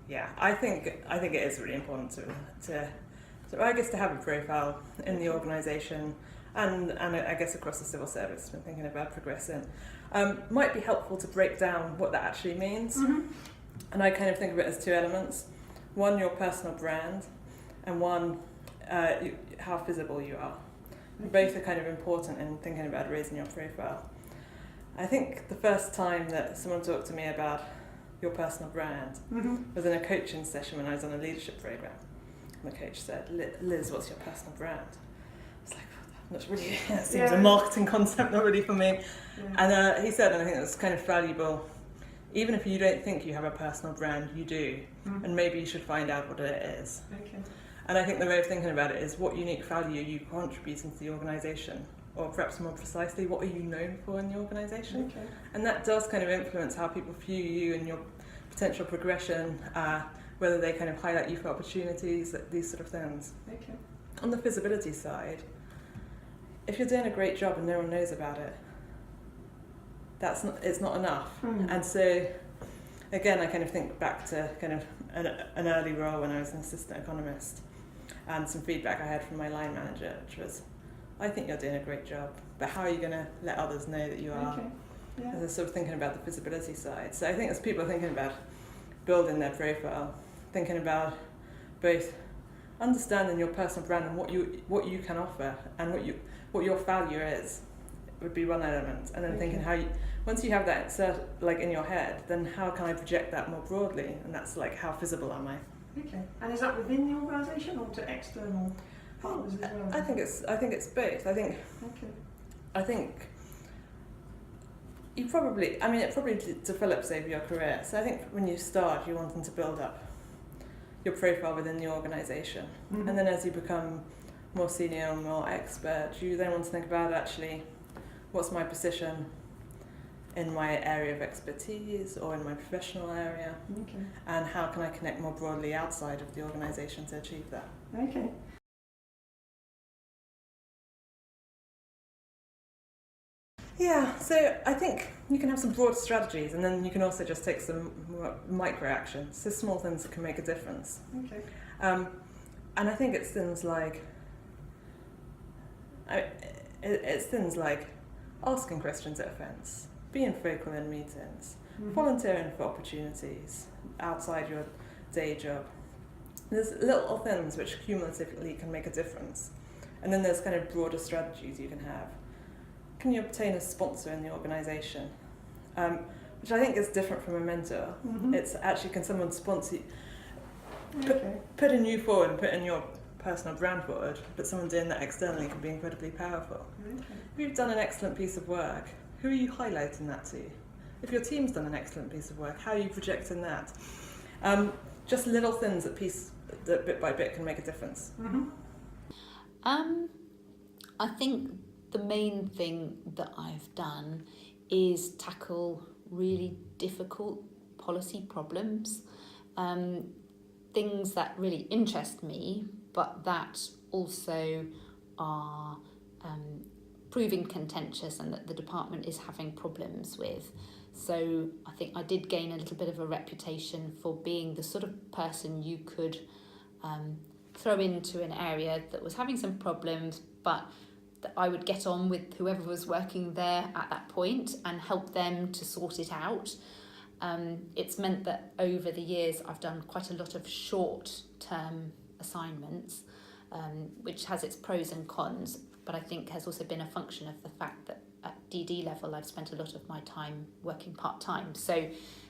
Yeah, I think it is really important to I guess to have a profile in the organisation and I guess across the civil service when thinking about progressing. Might be helpful to break down what that actually means. Mm-hmm. And I kind of think of it as two elements. One, your personal brand, and one, how visible you are. Both are kind of important in thinking about raising your profile. I think the first time that someone talked to me about your personal brand Mm-hmm. was in a coaching session when I was on a leadership program. And the coach said, Liz, what's your personal brand? It's like, not really, it seems a marketing concept, not really for me. Yeah. And he said, and I think that's kind of valuable, even if you don't think you have a personal brand, you do. Mm-hmm. And maybe you should find out what it is. Okay. And I think the way of thinking about it is what unique value are you contributing to the organisation? Or perhaps more precisely, what are you known for in the organisation? Okay. And that does kind of influence how people view you and your potential progression, whether they kind of highlight you for opportunities, these sort of things. Okay. On the visibility side, if you're doing a great job and no one knows about it, it's not enough. Mm. And so, again, I kind of think back to kind of an early role when I was an assistant economist, and some feedback I had from my line manager, which was, I think you're doing a great job, but how are you going to let others know that you are? Okay. Yeah. As I'm sort of thinking about the visibility side. So I think as people are thinking about building their profile, thinking about both understanding your personal brand and what you can offer and what your value is would be one element, and then Okay. thinking how you, once you have that like in your head, then how can I project that more broadly, and that's like how visible am I? Okay. And is that within the organisation or to external partners as well? I think it's both. Okay. I think you probably, I mean, it probably develops over your career. So I think when you start, you're wanting to build up your profile within the organisation. Mm-hmm. And then as you become more senior and more expert, you then want to think about actually, what's my position in my area of expertise or in my professional area, Okay. and how can I connect more broadly outside of the organisation to achieve that? Okay. Yeah, so I think you can have some broad strategies, and then you can also just take some micro actions, so small things that can make a difference. Okay. And I think it's things like asking questions at events, being vocal in meetings, Mm-hmm. volunteering for opportunities outside your day job. There's little things which cumulatively can make a difference. And then there's kind of broader strategies you can have. Can you obtain a sponsor in the organisation? Which I think is different from a mentor. Mm-hmm. It's actually, can someone sponsor you? Okay. Putting you forward and putting your personal brand forward, but someone doing that externally can be incredibly powerful. Okay. If you've done an excellent piece of work, who are you highlighting that to? If your team's done an excellent piece of work, how are you projecting that? Just little things that bit by bit can make a difference. Mm-hmm. I think the main thing that I've done is tackle really difficult policy problems, things that really interest me, but that also are proving contentious and that the department is having problems with. So I think I did gain a little bit of a reputation for being the sort of person you could throw into an area that was having some problems, but that I would get on with whoever was working there at that point and help them to sort it out. It's meant that over the years I've done quite a lot of short-term assignments, which has its pros and cons, but I think has also been a function of the fact that at DD level I've spent a lot of my time working part-time. So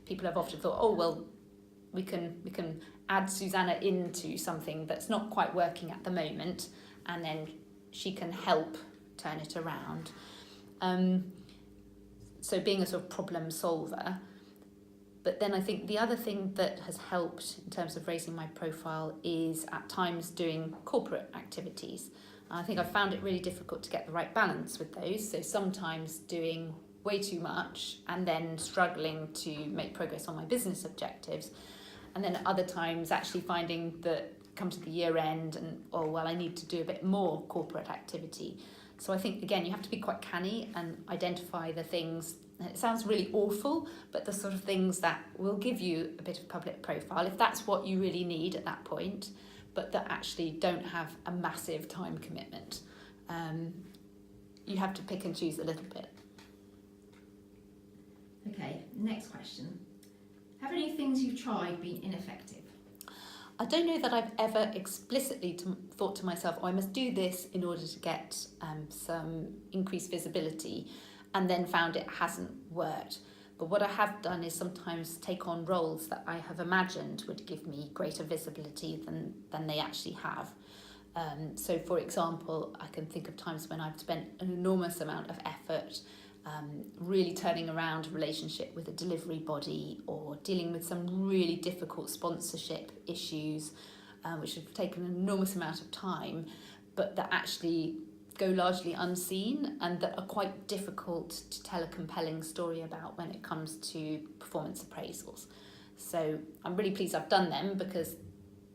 people have often thought, oh, well, we can add Susanna into something that's not quite working at the moment, and then she can help turn it around. So being a sort of problem solver. But then I think the other thing that has helped in terms of raising my profile is at times doing corporate activities. I think I've found it really difficult to get the right balance with those. So sometimes doing way too much and then struggling to make progress on my business objectives. And then other times actually finding that come to the year end and, oh, well, I need to do a bit more corporate activity. So I think, again, you have to be quite canny and identify the things and it sounds really awful, but the sort of things that will give you a bit of public profile, if that's what you really need at that point, but that actually don't have a massive time commitment. You have to pick and choose a little bit. Okay, next question. Have any things you've tried been ineffective? I don't know that I've ever explicitly thought to myself, oh, I must do this in order to get some increased visibility, and then found it hasn't worked. But what I have done is sometimes take on roles that I have imagined would give me greater visibility than they actually have. So, for example, I can think of times when I've spent an enormous amount of effort really turning around a relationship with a delivery body, or dealing with some really difficult sponsorship issues, which have taken an enormous amount of time, but that actually go largely unseen and that are quite difficult to tell a compelling story about when it comes to performance appraisals. So I'm really pleased I've done them, because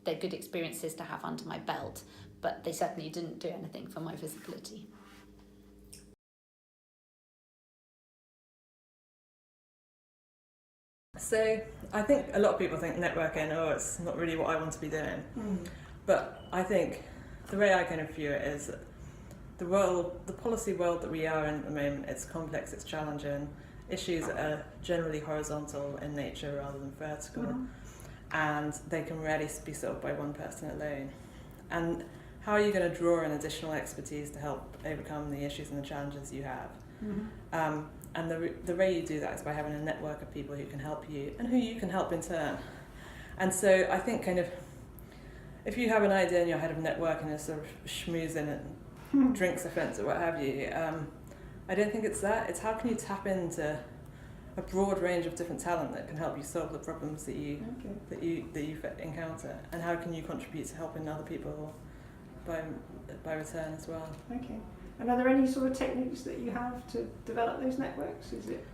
they're good experiences to have under my belt, but they certainly didn't do anything for my visibility. So I think a lot of people think networking, oh, it's not really what I want to be doing. But I think the way I kind of view it is the policy world that we are in at the moment, it's complex, it's challenging. Issues are generally horizontal in nature rather than vertical, and they can rarely be solved by one person alone. And how are you going to draw in additional expertise to help overcome the issues and the challenges you have? And the way you do that is by having a network of people who can help you and who you can help in turn. And so I think kind of, if you have an idea in your head of networking and sort of schmoozing and drinks events or what have you, I don't think it's that. It's how can you tap into a broad range of different talent that can help you solve the problems that you encounter, and how can you contribute to helping other people by return as well. Okay. And are there any sort of techniques that you have to develop those networks? Is it?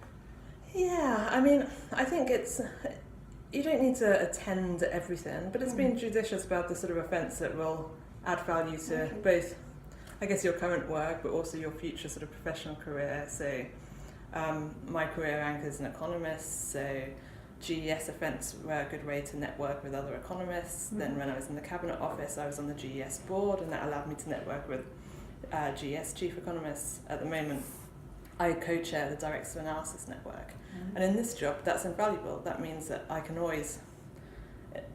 Yeah, I mean, I think you don't need to attend everything, but it's being judicious about the sort of events that will add value to both, I guess, your current work, but also your future sort of professional career. So my career anchors an economist, so GES events were a good way to network with other economists. Then when I was in the Cabinet Office, I was on the GES board, and that allowed me to network with GES chief economists. At the moment, I co-chair the Directors of Analysis Network, and in this job, that's invaluable. That means that I can always,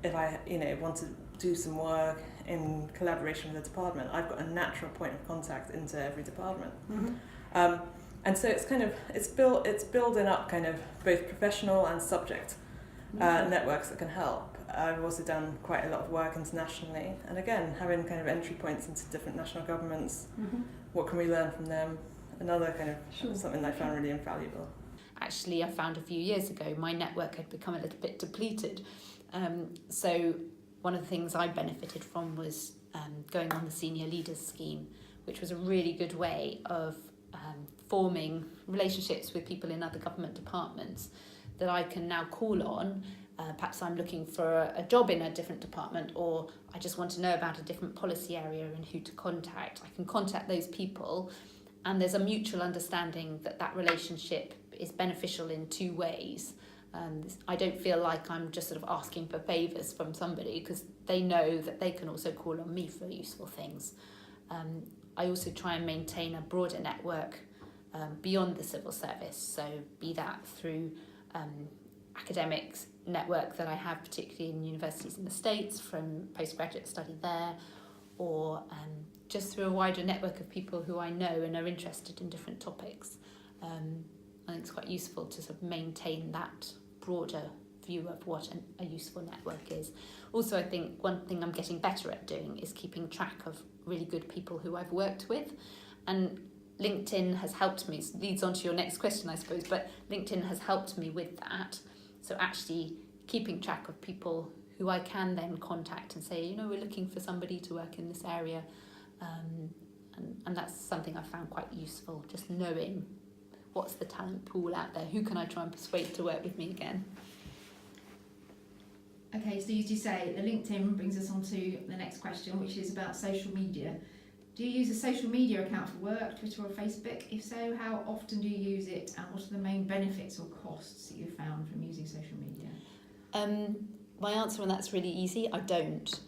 if I want to do some work in collaboration with the department, I've got a natural point of contact into every department. And so it's building up kind of both professional and subject networks that can help. I've also done quite a lot of work internationally, and again, having kind of entry points into different national governments, what can we learn from them? Another kind of something that I found really invaluable. Actually, I found a few years ago my network had become a little bit depleted. So one of the things I benefited from was going on the Senior Leaders Scheme, which was a really good way of forming relationships with people in other government departments that I can now call on. Perhaps I'm looking for a job in a different department, or I just want to know about a different policy area and who to contact. I can contact those people, and there's a mutual understanding that that relationship is beneficial in two ways. I don't feel like I'm just sort of asking for favours from somebody, because they know that they can also call on me for useful things. I also try and maintain a broader network beyond the civil service, so be that through academics network that I have, particularly in universities in the States, from postgraduate study there, or just through a wider network of people who I know and are interested in different topics. I think it's quite useful to sort of maintain that broader view of what a useful network is. Also, I think one thing I'm getting better at doing is keeping track of really good people who I've worked with, and LinkedIn has helped me. It leads on to your next question, I suppose, but LinkedIn has helped me with that. So actually keeping track of people who I can then contact and say, we're looking for somebody to work in this area. And that's something I found quite useful, just knowing what's the talent pool out there, who can I try and persuade to work with me again. Okay, so as you say, the LinkedIn brings us on to the next question, which is about social media. Do you use a social media account for work, Twitter or Facebook? If so, how often do you use it, and what are the main benefits or costs that you've found from using social media? My answer on that's really easy. I don't.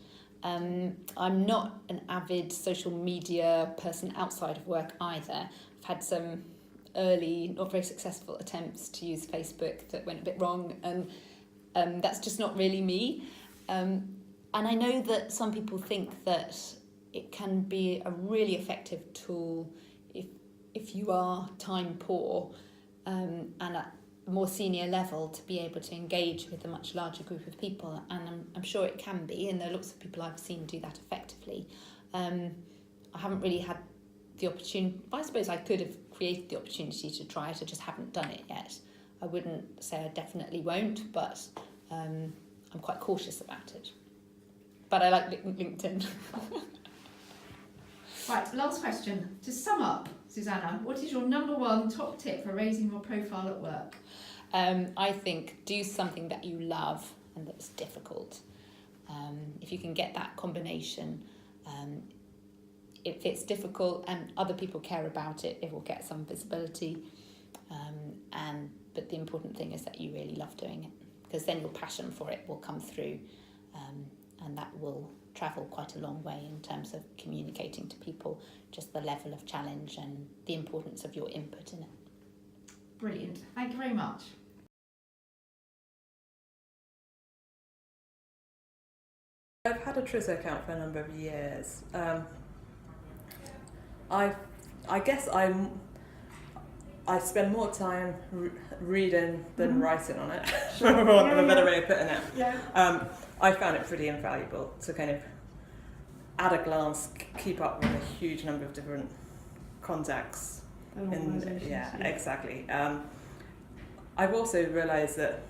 I'm not an avid social media person outside of work either. I've had some early, not very successful attempts to use Facebook that went a bit wrong, and that's just not really me. And I know that some people think that it can be a really effective tool if you are time poor and at a more senior level to be able to engage with a much larger group of people, and I'm sure it can be, and there are lots of people I've seen do that effectively. I haven't really had the opportunity. I suppose I could have created the opportunity to try it, I just haven't done it yet. I wouldn't say I definitely won't, but I'm quite cautious about it. But I like LinkedIn. Right, last question. To sum up, Susanna, what is your number one top tip for raising your profile at work? I think do something that you love and that's difficult. If you can get that combination, if it's difficult and other people care about it, it will get some visibility. But the important thing is that you really love doing it, because then your passion for it will come through, and that will travel quite a long way in terms of communicating to people just the level of challenge and the importance of your input in it. Brilliant. Thank you very much. I've had a Twitter account for a number of years. I guess I spend more time reading than writing on it, Sure. for want of a Yeah, better yeah. way of putting it. Yeah. I found it pretty invaluable to kind of, at a glance, keep up with a huge number of different contacts. Organisations, Yeah, exactly. I've also realised that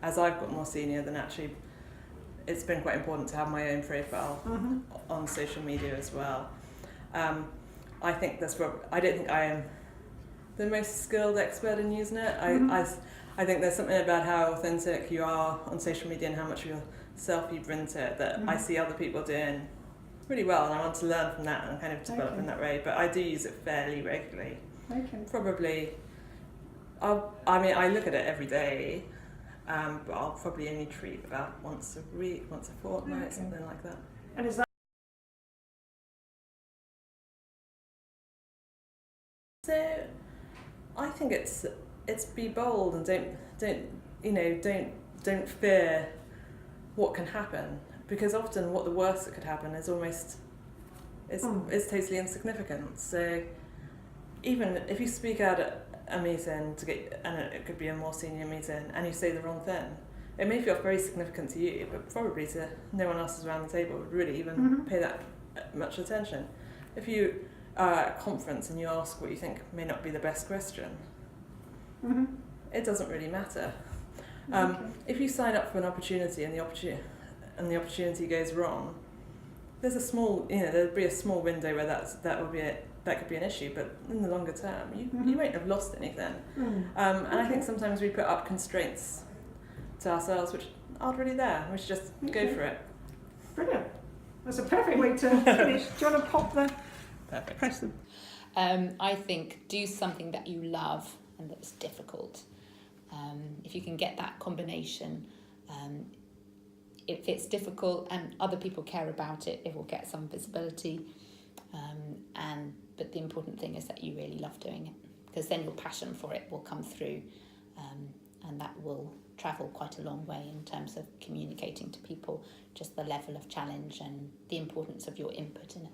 as I've got more senior, then actually it's been quite important to have my own profile on social media as well. I think I don't think I am the most skilled expert in using it. I think there's something about how authentic you are on social media and how much of yourself you bring to it that I see other people doing really well, and I want to learn from that and kind of develop in that way. But I do use it fairly regularly. Okay. Probably, I look at it every day, but I'll probably only tweet about once a week, once a fortnight, something like that. And is that So, I think it's be bold and don't fear what can happen, because often what the worst that could happen is almost is totally insignificant. So even if you speak out at a meeting and it could be a more senior meeting, and you say the wrong thing, it may feel very significant to you, but probably to no one else around the table would really even pay that much attention. If you are at a conference and you ask what you think may not be the best question, it doesn't really matter. If you sign up for an opportunity and the opportunity goes wrong, there's a small, there'll be a small window where that could be an issue, but in the longer term, you won't have lost anything. And I think sometimes we put up constraints to ourselves which aren't really there. We should just go for it. brilliant? That's a perfect way to finish. Do you want to pop the Perfect. press them? I think do something that you love and that's difficult. If you can get that combination, if it's difficult and other people care about it, it will get some visibility. But the important thing is that you really love doing it, because then your passion for it will come through, and that will travel quite a long way in terms of communicating to people just the level of challenge and the importance of your input in it.